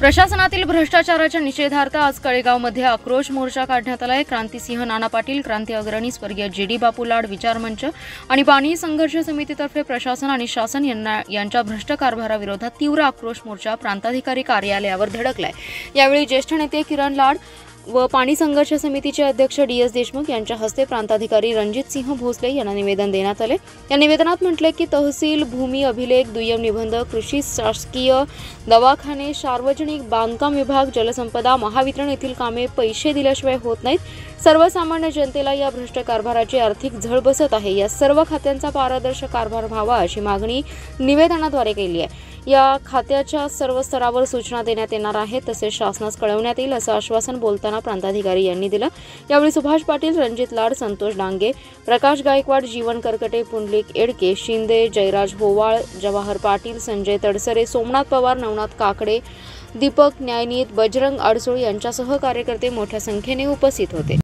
प्रशासनातील भ्रष्टाचाराच्या निषेधार्थ आज कळेगावमध्ये आक्रोश मोर्चा काढण्यात आला आहे। क्रांतिसिंह नाना पाटील, क्रांती अग्रणी स्वर्गीय जी.डी. बापू लाड विचार मंच आणि पाणी संघर्ष समितीतर्फे प्रशासन आणि शासन यांच्या भ्रष्ट कारभाराविरोधात तीव्र आक्रोश मोर्चा प्रांताधिकारी कार्यालयावर धडकलाय। यावेळी ज्येष्ठ नेते किरण लाड व पाणी संघर्ष समितीचे अध्यक्ष डी.एस. देशमुख यांच्या हस्ते प्रांताधिकारी रणजित सिंह भोसले यांना निवेदन देण्यात आले। या निवेदनात म्हटले की तहसील, भूमी अभिलेख, दुय्यम निबंध, कृषी, शासकीय दवाखाने, सार्वजनिक बांधकाम विभाग, जलसंपदा, महावितरण येथील कामे पैसे दिल्याशिवाय होत नाहीत। सर्वसामान्य जनतेला या भ्रष्ट कारभाराची आर्थिक झळ बसत आहे। या सर्व खात्यांचा पारदर्शक कारभार व्हावा अशी मागणी निवेदनाद्वारे केली आहे। या खात्याच्या सर्व स्तरावर सूचना देण्यात येणार आहेत, तसेच शासनास कळवण्यात येईल असं आश्वासन बोलताना प्रांताधिकारी यांनी दिलं। यावेळी सुभाष पाटील, रणजित लाड, संतोष डांगे, प्रकाश गायकवाड, जीवन करकटे, पुंडलिक एडके, शिंदे, जयराज होवाळ, जवाहर पाटील, संजय तडसरे, सोमनाथ पवार, नवनाथ काकडे, दीपक न्यायनीत, बजरंग अडसूळ यांच्यासह कार्यकर्ते मोठ्या संख्येने उपस्थित होते।